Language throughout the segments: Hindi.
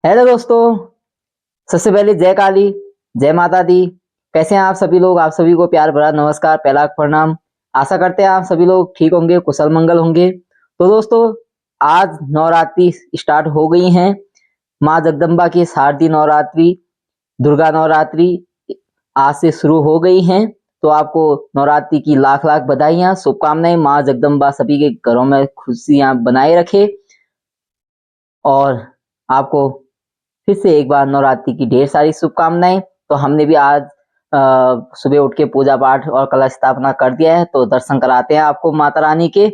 हेलो दोस्तों। सबसे पहले जय काली, जय माता दी। कैसे हैं आप सभी लोग? आप सभी को प्यार भरा नमस्कार, पहला प्रणाम। आशा करते हैं आप सभी लोग ठीक होंगे, कुशल मंगल होंगे। तो दोस्तों, आज नवरात्रि स्टार्ट हो गई हैं। माँ जगदम्बा की शारदीय नवरात्रि, दुर्गा नवरात्रि आज से शुरू हो गई हैं। तो आपको नवरात्रि की लाख लाख बधाइयाँ, शुभकामनाएं। माँ जगदम्बा सभी के घरों में खुशियाँ बनाए रखे और आपको फिर से एक बार नवरात्रि की ढेर सारी शुभकामनाएं। तो हमने भी आज सुबह उठ के पूजा पाठ और कलश स्थापना कर दिया है, तो दर्शन कराते हैं आपको माता रानी के।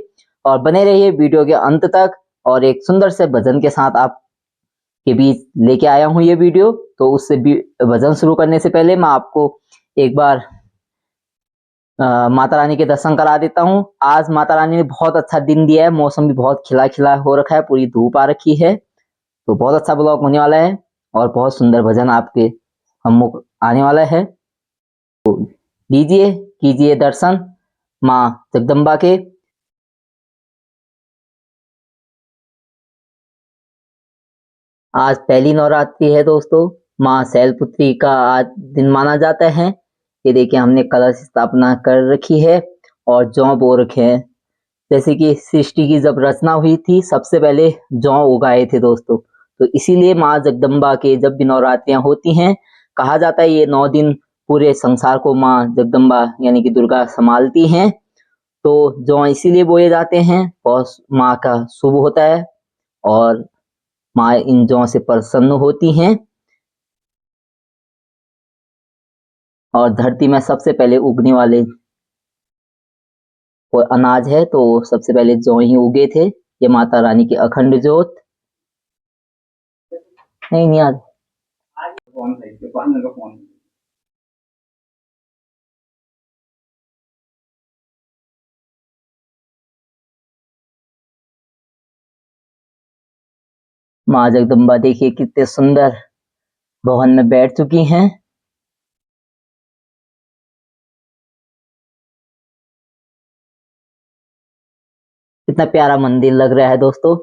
और बने रहिए वीडियो के अंत तक। और एक सुंदर से भजन के साथ आपके बीच लेके आया हूँ ये वीडियो। तो उससे भी भजन शुरू करने से पहले मैं आपको एक बार माता रानी के दर्शन करा देता हूँ। आज माता रानी ने बहुत अच्छा दिन दिया है, मौसम भी बहुत खिला खिला हो रखा है, पूरी धूप आ रखी है। तो बहुत अच्छा ब्लॉग होने वाला है और बहुत सुंदर भजन आपके सम्मुख आने वाला है। तो लीजिए, कीजिए दर्शन माँ जगदम्बा के। आज पहली नवरात्रि है दोस्तों। माँ शैलपुत्री का आज दिन माना जाता है। ये देखिए, हमने कलश स्थापना कर रखी है और जौ बो रखे हैं। जैसे कि सृष्टि की जब रचना हुई थी, सबसे पहले जौ उगाए थे दोस्तों। तो इसीलिए माँ जगदम्बा के जब भी नवरात्रियां होती हैं, कहा जाता है ये 9 दिन पूरे संसार को माँ जगदम्बा यानी कि दुर्गा संभालती हैं। तो जौ इसीलिए बोए जाते हैं, बहुत माँ का शुभ होता है और माँ इन जौ से प्रसन्न होती हैं। और धरती में सबसे पहले उगने वाले वो अनाज है, तो सबसे पहले जौ ही उगे थे। ये माता रानी की अखंड ज्योत। नहीं नहीं आज माँ जगदम्बा देखिए कितने सुंदर भवन में बैठ चुकी हैं। कितना प्यारा मंदिर लग रहा है दोस्तों।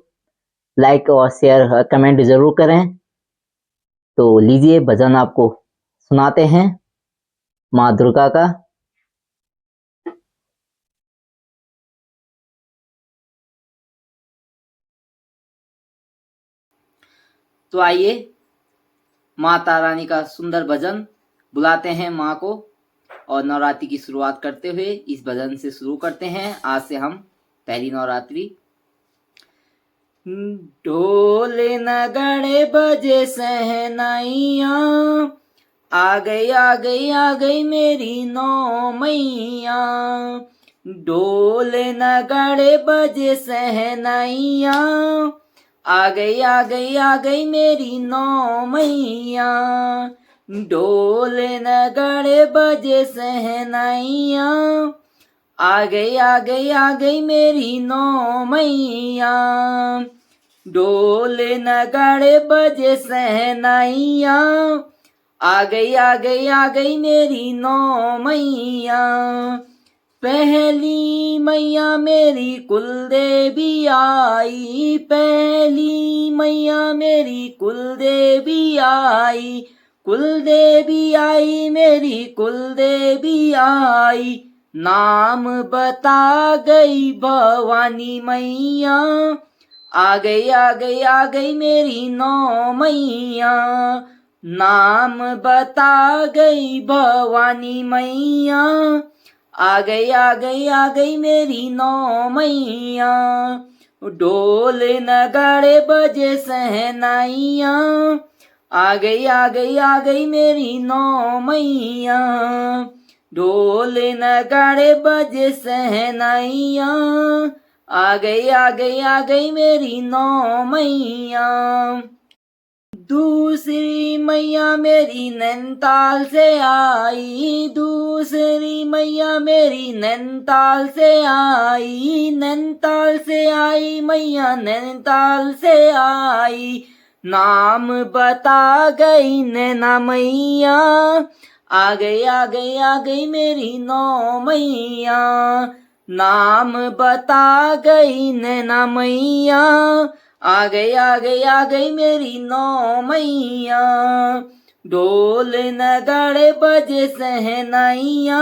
लाइक और शेयर कमेंट जरूर करें। तो लीजिए भजन आपको सुनाते हैं माँ दुर्गा का। तो आइए माता रानी का सुंदर भजन बुलाते हैं माँ को और नवरात्रि की शुरुआत करते हुए इस भजन से शुरू करते हैं। आज से हम पहली नवरात्रि। ढोल नगड़े बजे सहनाइया, आ गई आ गई आ गई मेरी नौ मैया। ढोल नगड़े बजे सहनाइया, आ गई आ गई आ गई मेरी नौ मैया। ढोल नगड़े बजे सहनाइया, आ गई आ गई आ गई मेरी नौ मैया। ढोल नगाड़े बजे सहनाइया, आ गई आ गई आ गई मेरी नौ मैया। पहली मैया मेरी कुल देवी आई, पहली मैया मेरी कुल देवी आई। कुल देवी आई मेरी कुल देवी आई, नाम बता गई भवानी मैया। आ गई आ गई आ गई मेरी नौ मैया, नाम बता गई भवानी मैया। आ गई आ गई आ गई मेरी नौ मैया। ढोल नगाड़े बजे सहनाइया, आ गई आ गई आ गई मेरी नौ मैया। ढोल नगाड़े बजे सहनाइया, आ गई आ गई आ गई मेरी नौ मैया। दूसरी मैया मेरी नैनीताल से आई, दूसरी मैया मेरी नैनीताल से आई। नैनीताल से आई मैया नैनीताल से आई, नाम बता गई नैना मैया। आ गई आ गई आ गई मेरी नौ मैया, नाम बता गई नैना मैया। आ गई मेरी नौ मैया। ढोल नगाड़े बजे सहनाइया,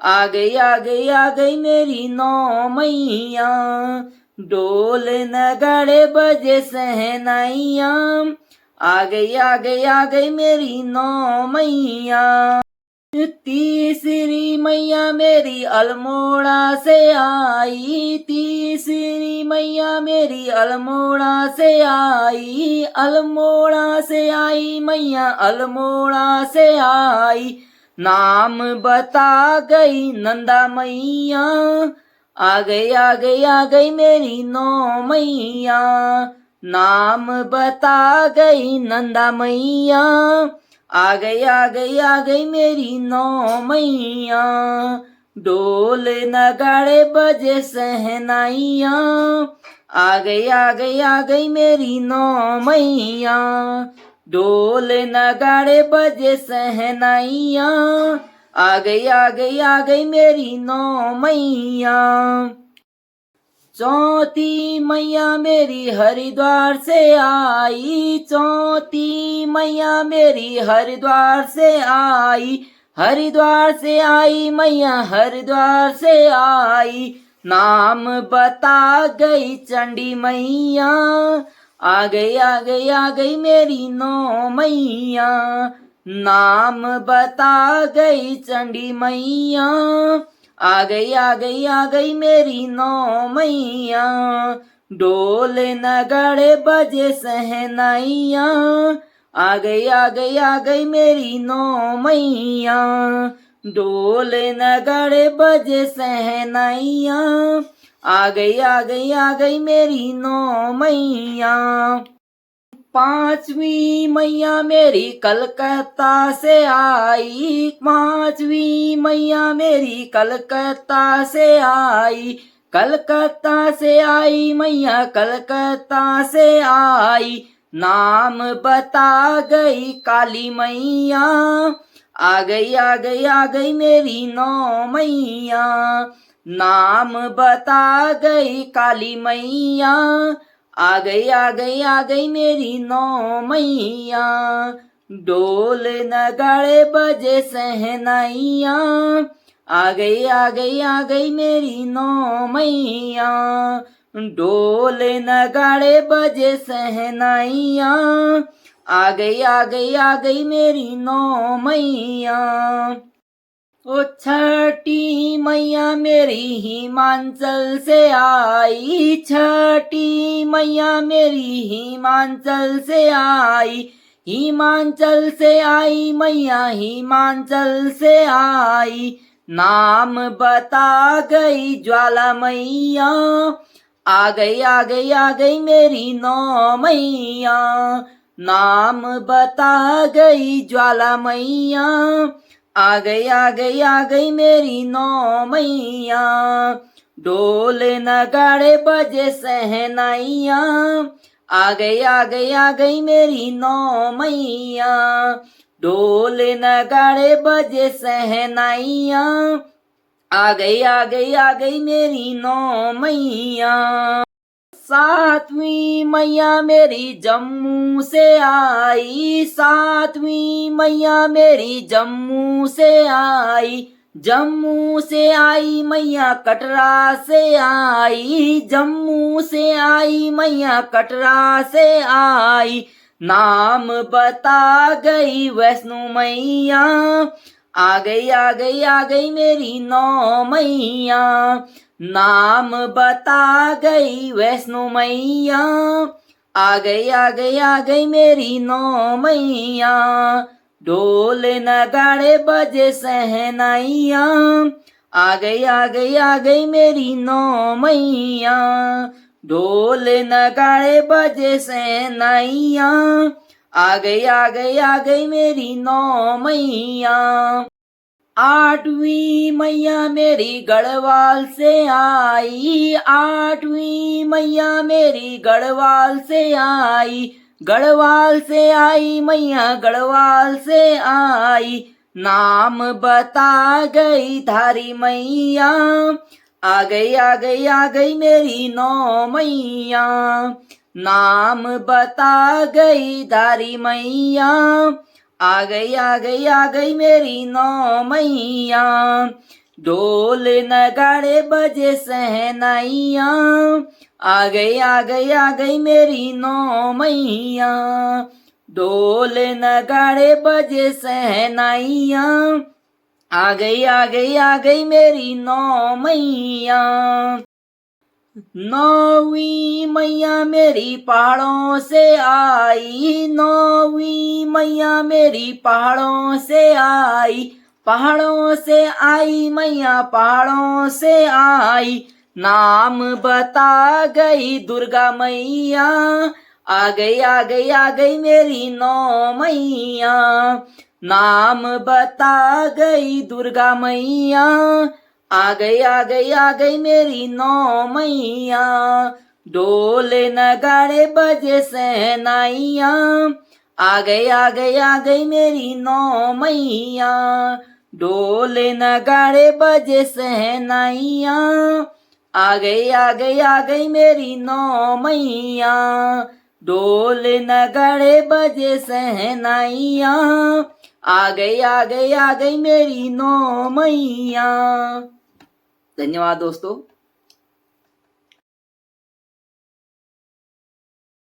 आ गई मेरी नौ मैया। ढोल नगाड़े बजे सहनाइया, आ गई मेरी नौ मैया। तीसरी मैया मेरी अल्मोड़ा से आई, तीसरी मैया मेरी अल्मोड़ा से आई, अल्मोड़ा से आई मैया अल्मोड़ा से आई। नाम बता गई नंदा मैया, आ गई मेरी नौ मैया। नाम बता गई नंदा मैया, आ गई मेरी नौ मैया। ढोल नगाड़े बजे सहनाइया, आ गई मेरी नौ मैया। ढोल नगाड़े बजे सहनाइया, आ गई मेरी नौ मैया। चौथी मैया मेरी हरिद्वार से आई, चौथी मैया मेरी हरिद्वार से आई, हरिद्वार से आई मैया हरिद्वार से आई। नाम बता गई चंडी मैया, आ गई मेरी नौ मैया। नाम बता गई चंडी मैया, आ गई मेरी नौ मैया। ढोल नगाड़े बजे सहनाइया, आ गई मेरी नौ मैया। ढोल नगाड़े बजे सहनाइया, आ गई मेरी नौ मैया। पांचवी मैया मेरी कलकत्ता से आई, पांचवी मैया मेरी कलकत्ता से आई, कलकत्ता से आई मैया कलकत्ता से आई। नाम बता गई काली मैया, आ गई मेरी नौ मैया। नाम बता गई काली मैया, आ गई मेरी नौ मैया। ढोल नगाड़े बजे सहनाइया, आ गई मेरी नौ मैया। ढोल नगाड़े बजे सहनाइया, आ गई मेरी नौ मैया। ओ छठी मैया मेरी हिमाचल से आई, छठी मैया मेरी हिमाचल से आई, हिमाचल से आई मैया हिमाचल से आई। नाम बता गई ज्वाला मैया, आ गई मेरी नौ मैया। नाम बता गई ज्वाला मैया, आ गई मेरी नौ मैया। ढोल नगाड़े बजे सहनाइया, आ गई मेरी नौ मैया। ढोल नगाड़े बजे सहनाइया, आ गई मेरी नौ मैया। सातवीं मैया मेरी जम्मू से आई, सातवीं मैया मेरी जम्मू से आई, जम्मू से आई मैया कटरा से आई, जम्मू से आई मैया कटरा से आई। नाम बता गई वैष्णो मैया, आ गई मेरी नौ मैया। नाम बता गई वैष्णो मैया, आ गई मेरी नौ मैया। ढोल नगाड़े बजे सहनाइया, आ गई मेरी नौ मैया। ढोल नगाड़े बजे सहनाइया, आ गई मेरी नौ मैया। आठवीं मैया मेरी गढ़वाल से आई, आठवीं मैया मेरी गढ़वाल से आई, गढ़वाल से आई मैया गढ़वाल से आई। नाम बता गई धारी मैया, आ गई मेरी नौ मैया। नाम बता गई धारी मैया, आ गई मेरी नौ मैया। ढोल नगाड़े बजे सहनाइया, आ गई मेरी नौ मैया। ढोल नगाड़े बजे सहनाइया, आ गई मेरी नौ मैया। नौवीं मैया मेरी पहाड़ों से आई, नौवीं मैया मेरी पहाड़ों से आई, पहाड़ों से आई मैया पहाड़ों से आई। नाम बता गई दुर्गा मैया, आ गई मेरी नौ मैया। नाम बता गई दुर्गा मैया, आ गई मेरी नौ मैया। ढोल नगाड़े बजे सहनाइया, आ गई मेरी नौ मैया। ढोल नगाड़े बजे सहनाइया, आ गई मेरी नौ मैया। ढोल नगाड़े बजे सहनाइया, आ गई मेरी नौ मैया। धन्यवाद दोस्तों।